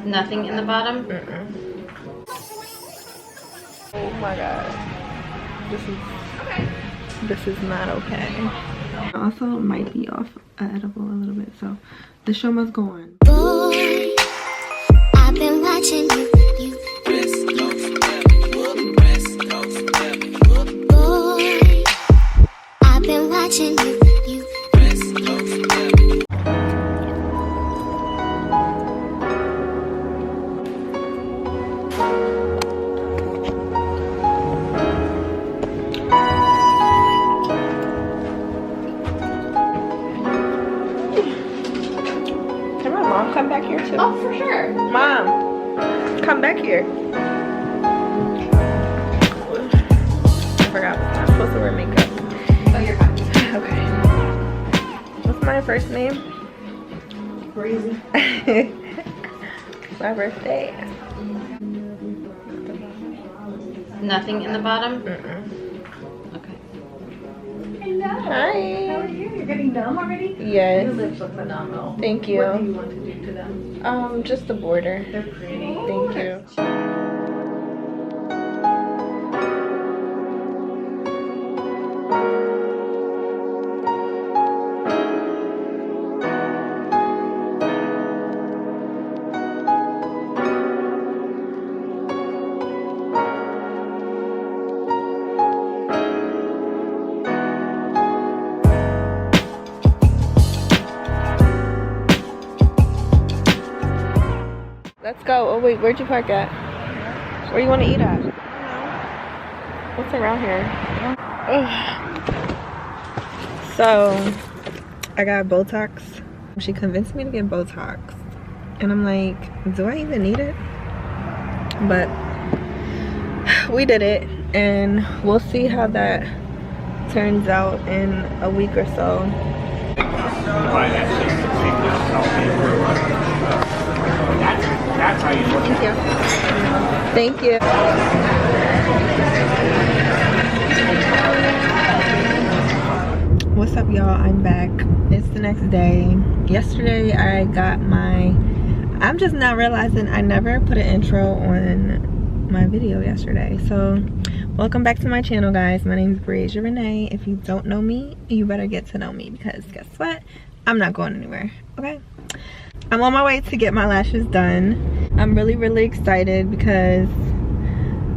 Nothing in the bottom? Oh my god. This is not okay. I also might be off edible a little bit, so the show must go on. Boy, I've been watching you. Boy, I've been watching you. Can my mom come back here too? Oh, for sure. Mom, come back here. I forgot. I'm supposed to wear makeup. Oh, you're fine. Okay. What's my first name? Breezy. My birthday. Nothing in the bottom? Okay. Hi. How are you? You're getting numb already? Yes. Your lips look phenomenal. Thank you. What do you want to do to them? Just the border. They're pretty. Thank you. Let's go. Oh wait, where'd you park at? Where you want to eat at? What's around here? Ugh. So, I got Botox. She convinced me to get Botox. And I'm like, do I even need it? But we did it. And we'll see how that turns out in a week or so. That's how you look. Thank you. What's up, y'all? I'm back. It's the next day. Yesterday I got my, I'm just now realizing I never put an intro on my video yesterday. So welcome back to my channel, guys. My name is Breasia Renee. If you don't know me, you better get to know me, because guess what? I'm not going anywhere. Okay, I'm on my way to get my lashes done. I'm really excited because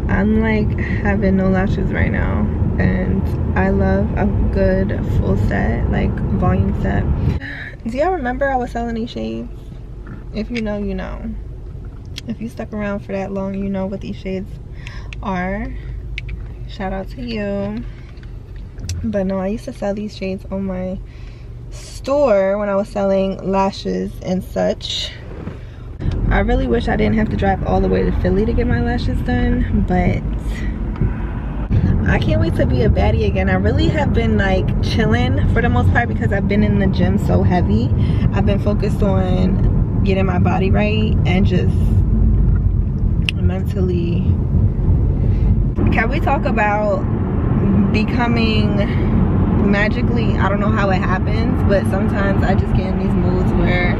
I'm like having no lashes right now, and I love a good full set, like volume set. Do y'all remember I was selling these shades? If you know, you know. If you stuck around for that long, you know what these shades are. Shout out to you. But no, I used to sell these shades on my store when I was selling lashes and such. I really wish I didn't have to drive all the way to Philly to get my lashes done, but I can't wait to be a baddie again. I really have been like chilling for the most part because I've been in the gym so heavy. I've been focused on getting my body right and just mentally. Can we talk about becoming magically? I don't know how it happens, but sometimes I just get in these moods where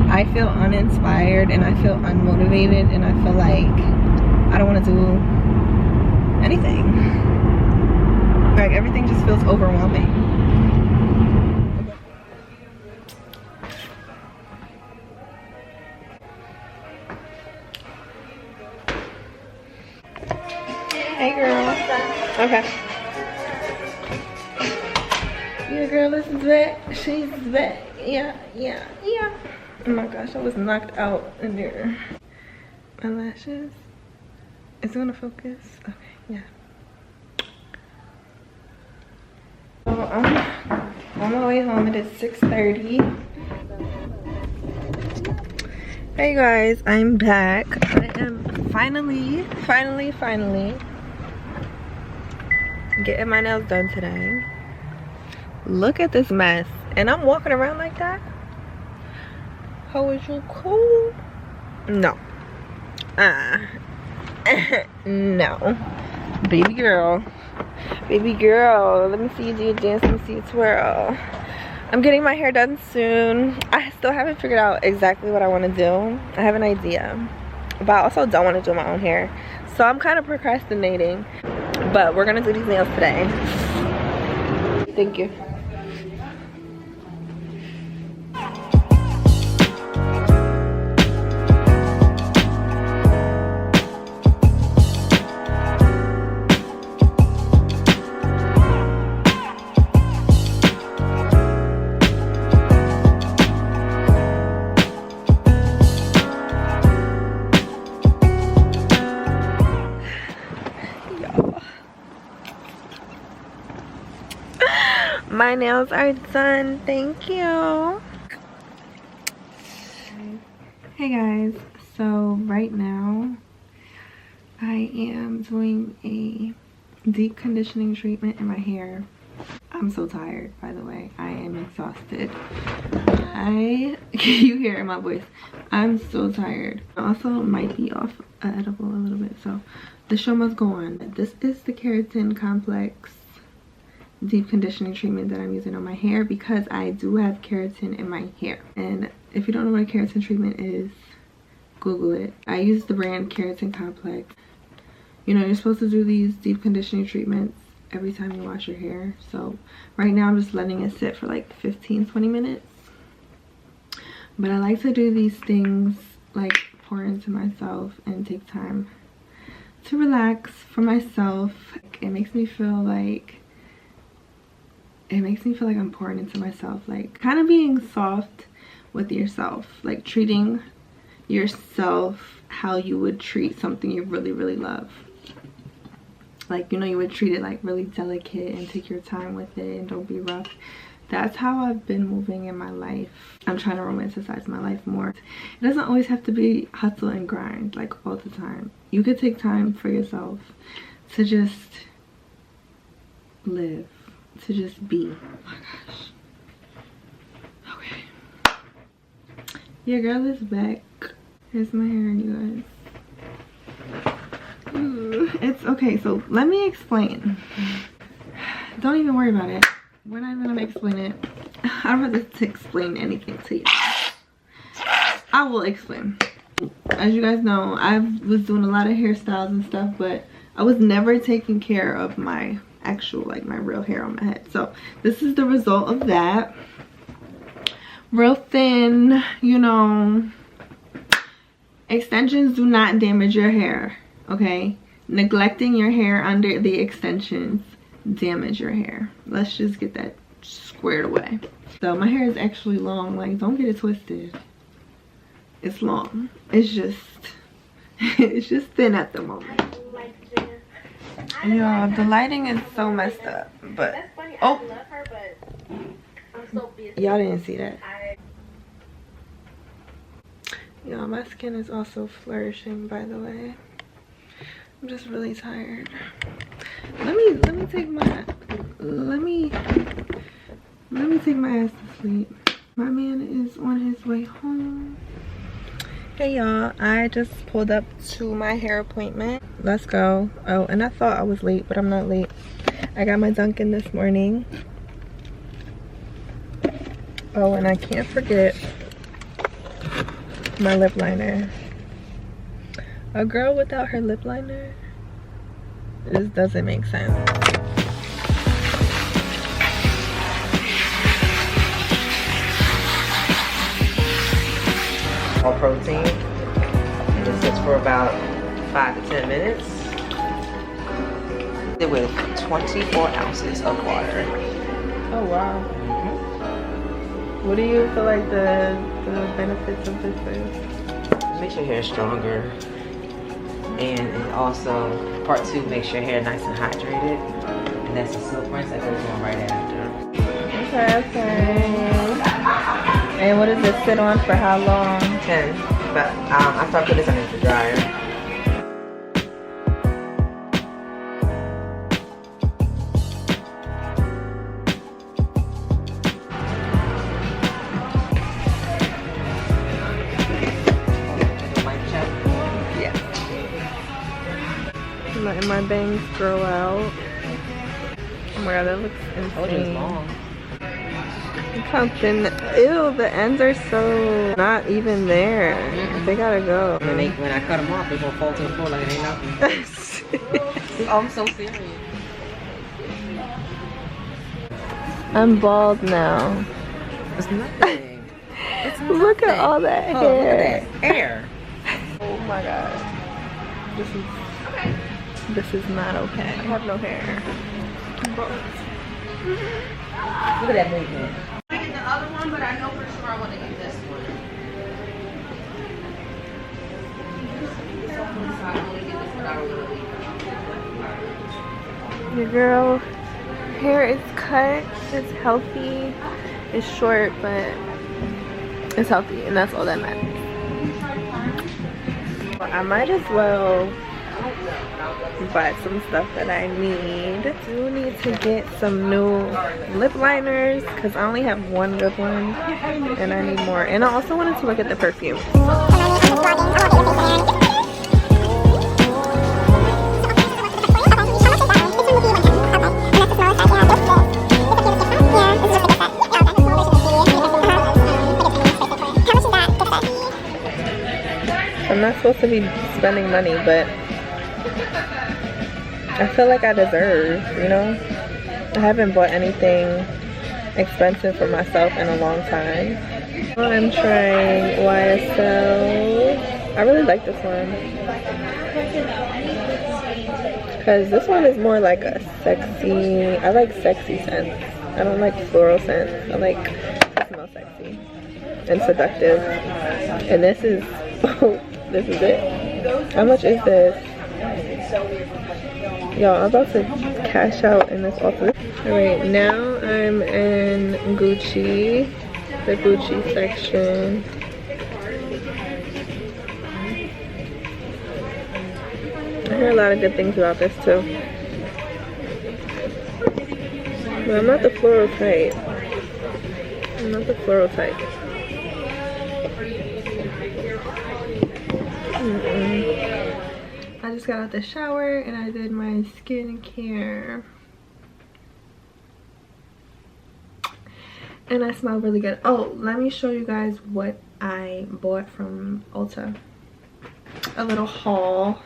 I feel uninspired and I feel unmotivated and I feel like I don't want to do anything. Like everything just feels overwhelming. Hey girl. Okay. Yeah, girl, this is back. She's back. Yeah. Oh my gosh, I was knocked out in there. My lashes. Is it gonna focus? Okay, yeah. So I'm on my way home. It is 6:30. Hey guys, I'm back. I am finally getting my nails done today. Look at this mess. And I'm walking around like that? How is you cool? No. No. Baby girl, let me see you do a dance. Let me see you twirl. I'm getting my hair done soon. I still haven't figured out exactly what I want to do. I have an idea, but I also don't want to do my own hair. So I'm kind of procrastinating, but we're gonna do these nails today. Thank you. My nails are done. Thank you. Hey guys, so right now I am doing a deep conditioning treatment in my hair. I'm so tired, by the way. I am exhausted. You hear it in my voice. I'm so tired. I also might be off edible a little bit, so the show must go on. This is the Keratin Complex deep conditioning treatment that I'm using on my hair because I do have keratin in my hair. And if you don't know what a keratin treatment is, Google it. I use the brand Keratin Complex. You know, you're supposed to do these deep conditioning treatments every time you wash your hair. So right now I'm just letting it sit for like 15-20 minutes. But I like to do these things, like pour into myself and take time to relax for myself. It makes me feel like I'm pouring into myself, like kind of being soft with yourself, like treating yourself how you would treat something you really, really love. Like, you know, you would treat it like really delicate and take your time with it and don't be rough. That's how I've been moving in my life. I'm trying to romanticize my life more. It doesn't always have to be hustle and grind like all the time. You could take time for yourself to just live, to just be. Oh my gosh. Okay. Your girl is back. Here's my hair, you guys. Ooh, it's okay, so let me explain. Don't even worry about it. We're not even gonna explain it. I'd rather explain anything to you. I will explain. As you guys know, I was doing a lot of hairstyles and stuff, but I was never taking care of my actual, like my real hair on my head. So this is the result of that. Real thin, you know. Extensions do not damage your hair, okay? Neglecting your hair under the extensions damage your hair. Let's just get that squared away. So my hair is actually long, like don't get it twisted. It's long. It's just it's just thin at the moment. Y'all, the lighting is so messed up, but oh, y'all didn't see that. Y'all, my skin is also flourishing, by the way. I'm just really tired. Let me take my ass to sleep. My man is on his way home. Hey y'all, I just pulled up to my hair appointment. Let's go. Oh, and I thought I was late, but I'm not late. I got my Dunkin' this morning. Oh, and I can't forget my lip liner. A girl without her lip liner, this doesn't make sense. All protein. This sits for about 5 to 10 minutes. With 24 ounces of water. Oh wow. What do you feel like the benefits of this is? Makes your hair stronger. And it also, part 2, makes your hair nice and hydrated. And that's a silk rinse that goes on right after. Okay. And what does this sit on for how long? 10. But I start putting this under the dryer. Letting my bangs grow out. Oh my god, that looks insane. Oh, it's long. Something. Ew, the ends are so not even there. They gotta go. When I cut them off, they're gonna fall to the floor like it ain't nothing. I'm so serious. I'm bald now. It's nothing. It's nothing. Look at all that hair. Oh, look at that hair. Oh my god. This is not okay. I have no hair. Look at that big one. I get the other one, but I know for sure I want to get this one. So I only get this, but I don't know. Your girl hair is cut. It's healthy. It's short, but it's healthy, and that's all that matters. I might as well buy some stuff that I need. I do need to get some new lip liners because I only have one good one and I need more. And I also wanted to look at the perfume. I'm not supposed to be spending money, but I feel like I deserve, you know? I haven't bought anything expensive for myself in a long time. I'm trying YSL. I really like this one. Because this one is more like a sexy, I like sexy scents. I don't like floral scents. I like to smell sexy and seductive. And this is, oh, this is it. How much is this? Y'all, I'm about to cash out in this office. Alright, now I'm in Gucci, the Gucci section. I hear a lot of good things about this too. But I'm not the floral type. I'm not the floral type. I just got out the shower and I did my skincare. And I smell really good. Oh, let me show you guys what I bought from Ulta. A little haul.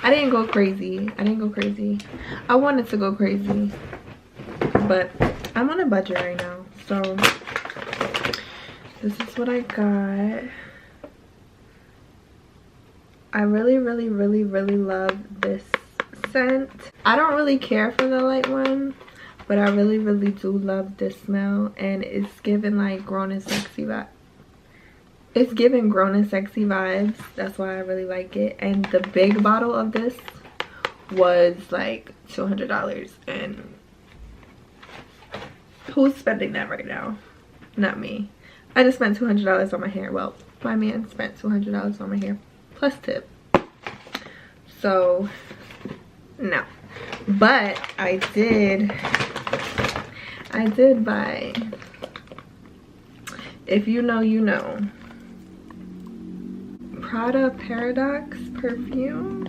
I didn't go crazy. I wanted to go crazy. But I'm on a budget right now. So this is what I got. I really love this scent. I don't really care for the light one, but I really do love this smell, and it's giving like grown and sexy vibe. It's giving grown and sexy vibes. That's why I really like it. And the big bottle of this was like $200, and who's spending that right now? Not me. I just spent $200 on my hair. Well, my man spent $200 on my hair plus tip. So no, but I did buy, if you know you know, Prada Paradox perfume.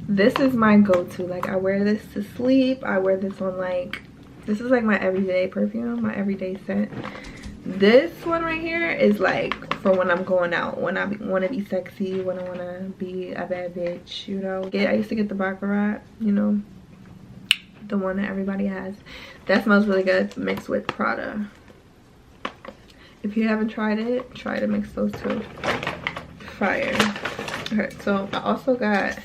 This is my go-to. Like, I wear this to sleep. I wear this on, like, this is like my everyday perfume, my everyday scent. This one right here is like for when I'm going out, when I want to be sexy, when I want to be a bad bitch, you know. I used to get the Baccarat, you know, the one that everybody has. That smells really good mixed with Prada. If you haven't tried it, try to mix those two. Fire. Okay, so I also got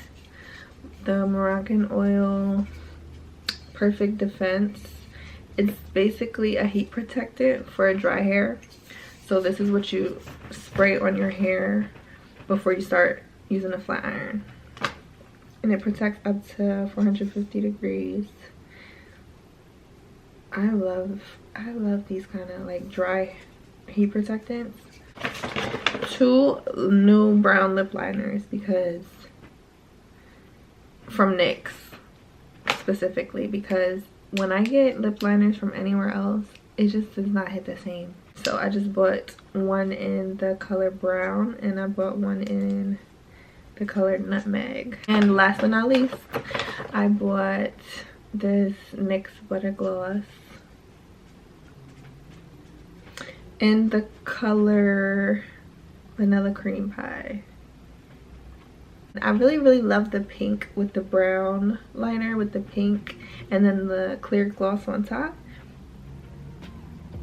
the Moroccan Oil Perfect Defense. It's basically a heat protectant for dry hair. So this is what you spray on your hair before you start using a flat iron. And it protects up to 450 degrees. I love these kind of like dry heat protectants. 2 new brown lip liners, because from NYX specifically, because when I get lip liners from anywhere else, it just does not hit the same. So I just bought one in the color brown, and I bought one in the color nutmeg. And last but not least, I bought this NYX Butter Gloss in the color Vanilla Cream Pie. I really love the pink with the brown liner with the pink and then the clear gloss on top.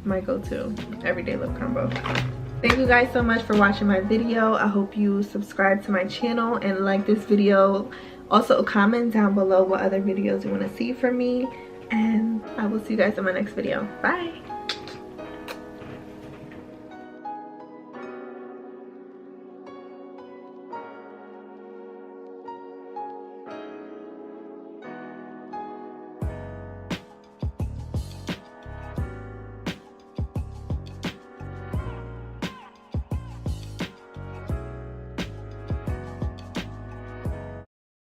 My go-to everyday lip combo. Thank you guys so much for watching my video. I hope you subscribe to my channel and like this video. Also comment down below what other videos you want to see from me, and I will see you guys in my next video. Bye.